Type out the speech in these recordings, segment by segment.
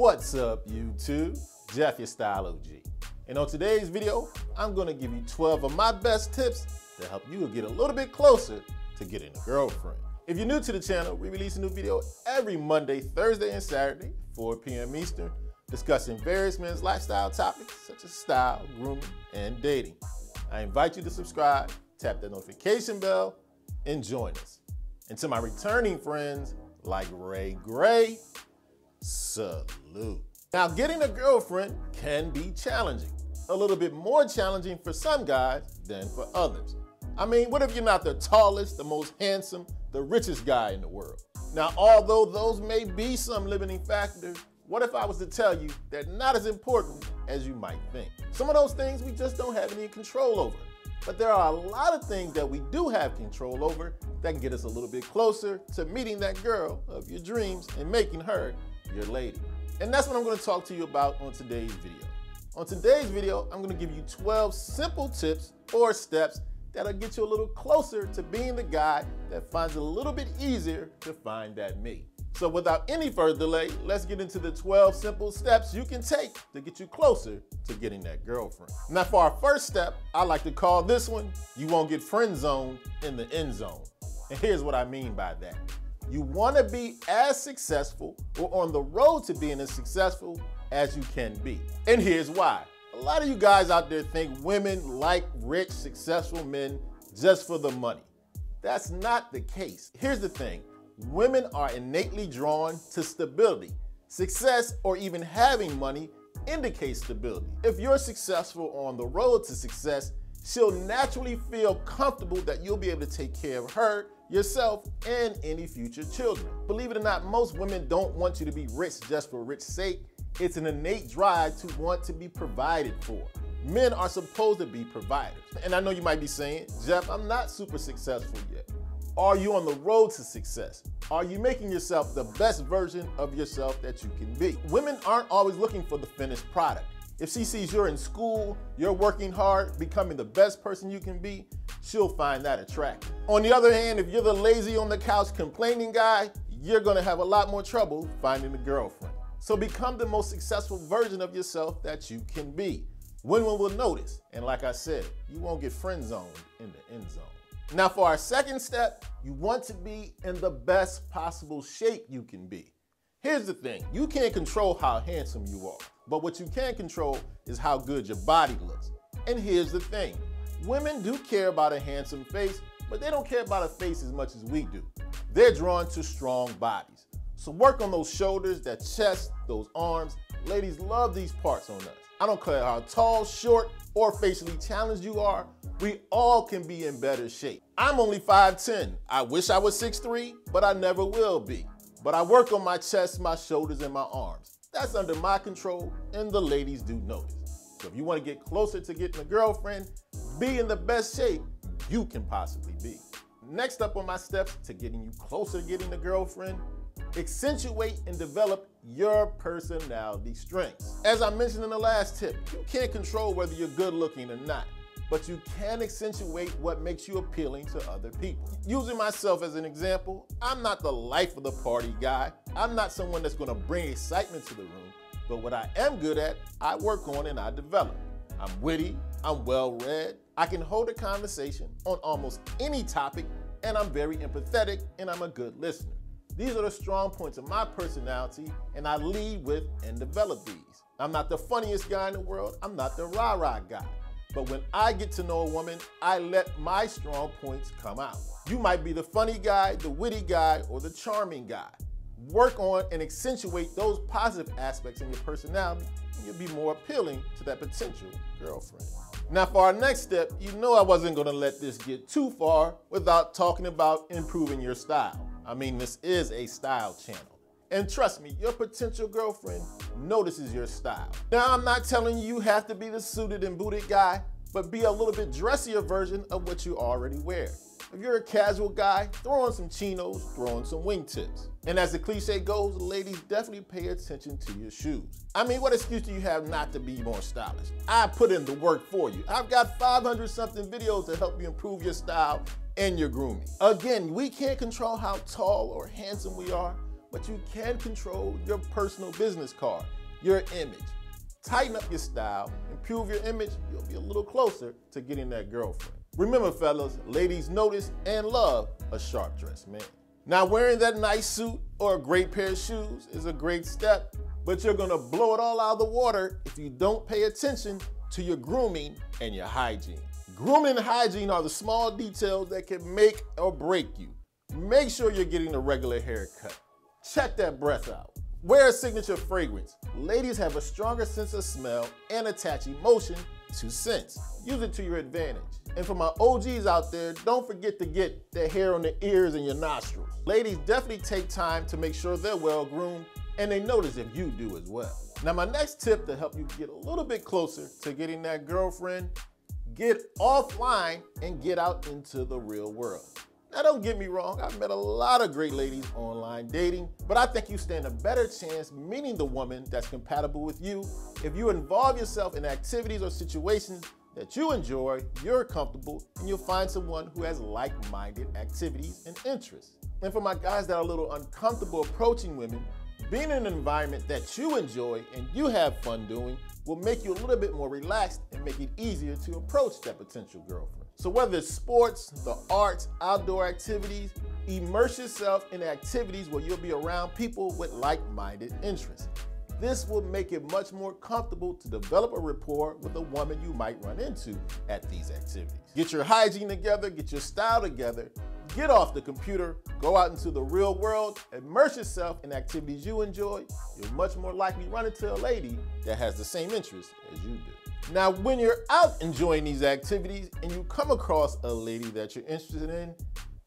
What's up, YouTube? Jeff, your Style OG. And on today's video, I'm gonna give you 12 of my best tips to help you get a little bit closer to getting a girlfriend. If you're new to the channel, we release a new video every Monday, Thursday, and Saturday, 4 p.m. Eastern, discussing various men's lifestyle topics such as style, grooming, and dating. I invite you to subscribe, tap that notification bell, and join us. And to my returning friends like Ray Gray, salute. Now, getting a girlfriend can be challenging. A little bit more challenging for some guys than for others. I mean, what if you're not the tallest, the most handsome, the richest guy in the world? Now, although those may be some limiting factors, what if I was to tell you they're not as important as you might think? Some of those things we just don't have any control over. But there are a lot of things that we do have control over that can get us a little bit closer to meeting that girl of your dreams and making her your lady. And that's what I'm going to talk to you about on today's video. On today's video, I'm going to give you 12 simple tips or steps that'll get you a little closer to being the guy that finds it a little bit easier to find that mate. So without any further delay, let's get into the 12 simple steps you can take to get you closer to getting that girlfriend. Now for our first step, I like to call this one, you won't get friend zoned in the end zone. And here's what I mean by that. You want to be as successful or on the road to being as successful as you can be. And here's why. A lot of you guys out there think women like rich, successful men just for the money. That's not the case. Here's the thing. Women are innately drawn to stability. Success or even having money indicates stability. If you're successful on the road to success, she'll naturally feel comfortable that you'll be able to take care of her, yourself, and any future children. Believe it or not, most women don't want you to be rich just for rich sake. It's an innate drive to want to be provided for. Men are supposed to be providers. And I know you might be saying, Jeff, I'm not super successful yet. Are you on the road to success? Are you making yourself the best version of yourself that you can be? Women aren't always looking for the finished product. If she sees you're in school, you're working hard, becoming the best person you can be, she'll find that attractive. On the other hand, if you're the lazy on the couch complaining guy, you're gonna have a lot more trouble finding a girlfriend. So become the most successful version of yourself that you can be. Women will notice, and like I said, you won't get friend zoned in the end zone. Now for our second step, you want to be in the best possible shape you can be. Here's the thing, you can't control how handsome you are, but what you can control is how good your body looks. And here's the thing, women do care about a handsome face, but they don't care about a face as much as we do. They're drawn to strong bodies. So work on those shoulders, that chest, those arms. Ladies love these parts on us. I don't care how tall, short, or facially challenged you are, we all can be in better shape. I'm only 5'10". I wish I was 6'3", but I never will be. But I work on my chest, my shoulders, and my arms. That's under my control, and the ladies do notice. So if you want to get closer to getting a girlfriend, be in the best shape you can possibly be. Next up on my steps to getting you closer to getting a girlfriend, accentuate and develop your personality strengths. As I mentioned in the last tip, you can't control whether you're good looking or not, but you can accentuate what makes you appealing to other people. Using myself as an example, I'm not the life of the party guy. I'm not someone that's gonna bring excitement to the room, but what I am good at, I work on and I develop. I'm witty, I'm well-read, I can hold a conversation on almost any topic, and I'm very empathetic, and I'm a good listener. These are the strong points of my personality, and I lead with and develop these. I'm not the funniest guy in the world, I'm not the rah-rah guy. But when I get to know a woman, I let my strong points come out. You might be the funny guy, the witty guy, or the charming guy. Work on and accentuate those positive aspects in your personality, and you'll be more appealing to that potential girlfriend. Now for our next step, you know I wasn't gonna let this get too far without talking about improving your style. I mean, this is a style channel. And trust me, your potential girlfriend notices your style. Now, I'm not telling you you have to be the suited and booted guy, but be a little bit dressier version of what you already wear. If you're a casual guy, throw on some chinos, throw on some wingtips. And as the cliche goes, ladies definitely pay attention to your shoes. I mean, what excuse do you have not to be more stylish? I put in the work for you. I've got 500 something videos to help you improve your style and your grooming. Again, we can't control how tall or handsome we are, but you can control your personal business card, your image. Tighten up your style, improve your image, you'll be a little closer to getting that girlfriend. Remember fellas, ladies notice and love a sharp dressed man. Now wearing that nice suit or a great pair of shoes is a great step, but you're gonna blow it all out of the water if you don't pay attention to your grooming and your hygiene. Grooming and hygiene are the small details that can make or break you. Make sure you're getting a regular haircut. Check that breath out. Wear a signature fragrance. Ladies have a stronger sense of smell and attach emotion to scents. Use it to your advantage. And for my OGs out there, don't forget to get the hair on the ears and your nostrils. Ladies definitely take time to make sure they're well groomed, and they notice if you do as well. Now my next tip to help you get a little bit closer to getting that girlfriend, get offline and get out into the real world. Now don't get me wrong, I've met a lot of great ladies online dating, but I think you stand a better chance meeting the woman that's compatible with you if you involve yourself in activities or situations that you enjoy, you're comfortable, and you'll find someone who has like-minded activities and interests. And for my guys that are a little uncomfortable approaching women, being in an environment that you enjoy and you have fun doing will make you a little bit more relaxed and make it easier to approach that potential girlfriend. So whether it's sports, the arts, outdoor activities, immerse yourself in activities where you'll be around people with like-minded interests. This will make it much more comfortable to develop a rapport with a woman you might run into at these activities. Get your hygiene together, get your style together, get off the computer, go out into the real world, immerse yourself in activities you enjoy. You're much more likely to run into a lady that has the same interests as you do. Now, when you're out enjoying these activities and you come across a lady that you're interested in,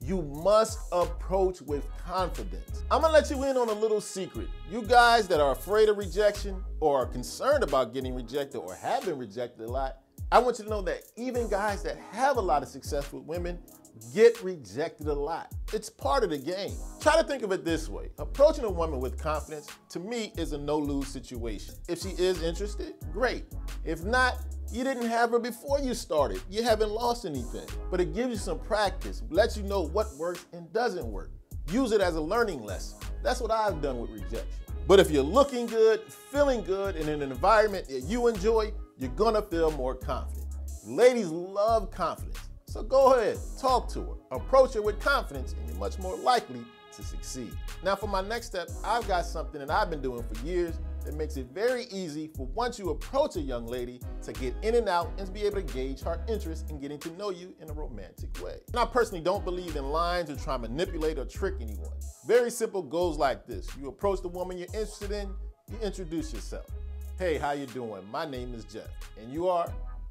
you must approach with confidence. I'm gonna let you in on a little secret. You guys that are afraid of rejection or are concerned about getting rejected or have been rejected a lot, I want you to know that even guys that have a lot of success with women get rejected a lot. It's part of the game. Try to think of it this way. Approaching a woman with confidence, to me, is a no-lose situation. If she is interested, great. If not, you didn't have her before you started. You haven't lost anything. But it gives you some practice, lets you know what works and doesn't work. Use it as a learning lesson. That's what I've done with rejection. But if you're looking good, feeling good, and in an environment that you enjoy, you're gonna feel more confident. Ladies love confidence. So go ahead, talk to her, approach her with confidence, and you're much more likely to succeed. Now for my next step, I've got something that I've been doing for years that makes it very easy for once you approach a young lady to get in and out and to be able to gauge her interest in getting to know you in a romantic way. And I personally don't believe in lines or try to manipulate or trick anyone. Very simple, goes like this. You approach the woman you're interested in, you introduce yourself. Hey, how you doing? My name is Jeff, and you are?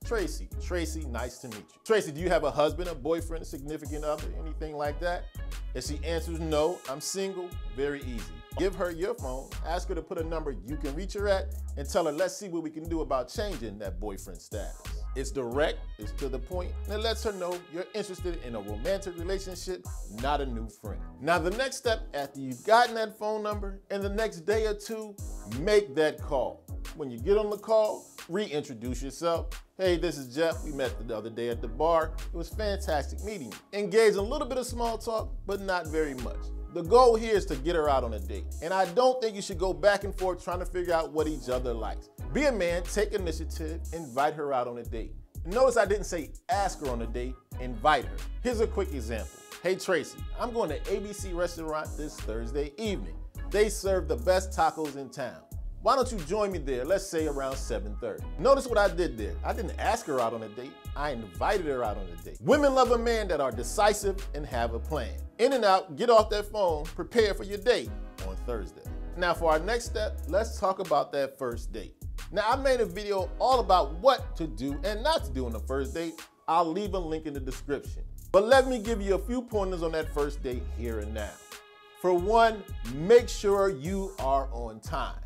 Tracy. Tracy, nice to meet you. Tracy, do you have a husband, a boyfriend, a significant other, anything like that? If she answers no, I'm single, very easy. Give her your phone, ask her to put a number you can reach her at, and tell her, let's see what we can do about changing that boyfriend status. It's direct, it's to the point, and it lets her know you're interested in a romantic relationship, not a new friend. Now the next step, after you've gotten that phone number, in the next day or two, make that call. When you get on the call, reintroduce yourself. Hey, this is Jeff. We met the other day at the bar. It was fantastic meeting you. Engage in a little bit of small talk, but not very much. The goal here is to get her out on a date. And I don't think you should go back and forth trying to figure out what each other likes. Be a man, take initiative, invite her out on a date. Notice I didn't say ask her on a date, invite her. Here's a quick example. Hey Tracy, I'm going to ABC restaurant this Thursday evening. They serve the best tacos in town. Why don't you join me there, let's say around 7:30. Notice what I did there. I didn't ask her out on a date, I invited her out on a date. Women love a man that are decisive and have a plan. In and out, get off that phone, prepare for your date on Thursday. Now for our next step, let's talk about that first date. Now I made a video all about what to do and not to do on the first date. I'll leave a link in the description. But let me give you a few pointers on that first date here and now. For one, make sure you are on time.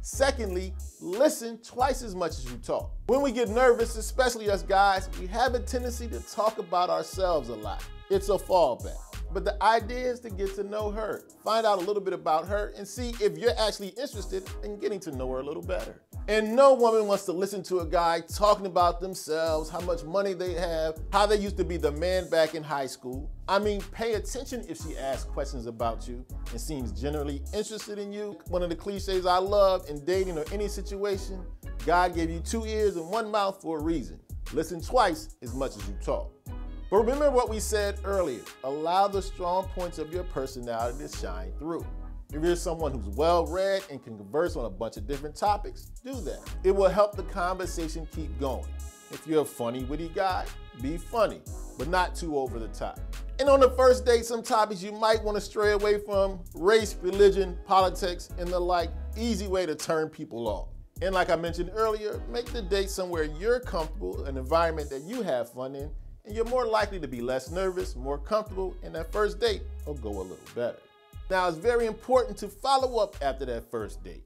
Secondly, listen twice as much as you talk. When we get nervous, especially us guys, we have a tendency to talk about ourselves a lot. It's a fallback. But the idea is to get to know her, find out a little bit about her, and see if you're actually interested in getting to know her a little better. And no woman wants to listen to a guy talking about themselves, how much money they have, how they used to be the man back in high school. I mean, pay attention if she asks questions about you and seems generally interested in you. One of the cliches I love in dating or any situation, God gave you 2 ears and 1 mouth for a reason. Listen twice as much as you talk. But remember what we said earlier, allow the strong points of your personality to shine through. If you're someone who's well-read and can converse on a bunch of different topics, do that. It will help the conversation keep going. If you're a funny, witty guy, be funny, but not too over the top. And on the first date, some topics you might want to stray away from: race, religion, politics, and the like. Easy way to turn people off. And like I mentioned earlier, make the date somewhere you're comfortable, an environment that you have fun in, and you're more likely to be less nervous, more comfortable, and that first date will go a little better. Now, it's very important to follow up after that first date.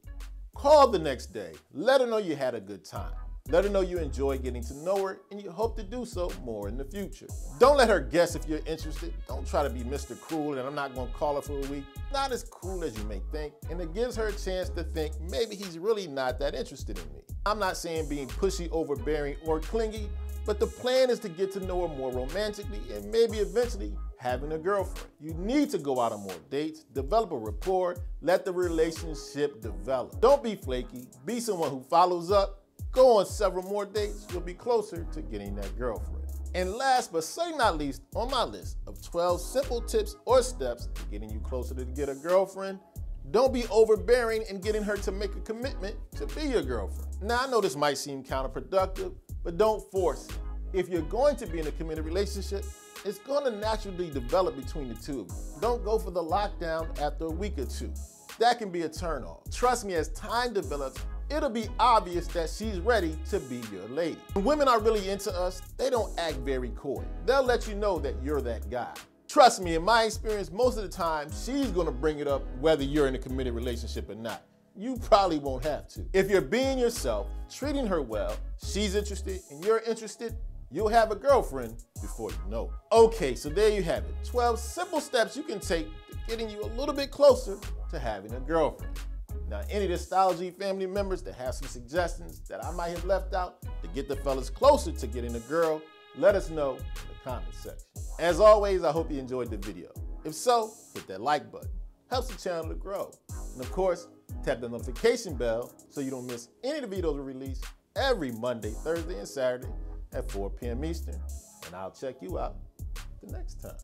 Call the next day. Let her know you had a good time. Let her know you enjoy getting to know her and you hope to do so more in the future. Don't let her guess if you're interested. Don't try to be Mr. Cruel and I'm not going to call her for a week. Not as cruel as you may think, and it gives her a chance to think maybe he's really not that interested in me. I'm not saying being pushy, overbearing, or clingy, but the plan is to get to know her more romantically and maybe eventually having a girlfriend. You need to go out on more dates, develop a rapport, let the relationship develop. Don't be flaky, be someone who follows up, go on several more dates, you'll be closer to getting that girlfriend. And last but certainly not least on my list of 12 simple tips or steps to getting you closer to get a girlfriend, don't be overbearing and getting her to make a commitment to be your girlfriend. Now, I know this might seem counterproductive, but don't force it. If you're going to be in a committed relationship, it's going to naturally develop between the two of you. Don't go for the lockdown after a week or two. That can be a turnoff. Trust me, as time develops, it'll be obvious that she's ready to be your lady. When women are really into us, they don't act very coy. They'll let you know that you're that guy. Trust me, in my experience, most of the time, she's gonna bring it up whether you're in a committed relationship or not. You probably won't have to. If you're being yourself, treating her well, she's interested and you're interested, you'll have a girlfriend before you know it. Okay, so there you have it. 12 simple steps you can take to getting you a little bit closer to having a girlfriend. Now, any of the Style O.G family members that have some suggestions that I might have left out to get the fellas closer to getting a girl, let us know in the comment section. As always, I hope you enjoyed the video. If so, hit that like button. Helps the channel to grow. And of course, tap the notification bell so you don't miss any of the videos we release every Monday, Thursday, and Saturday at 4 p.m. Eastern. And I'll check you out the next time.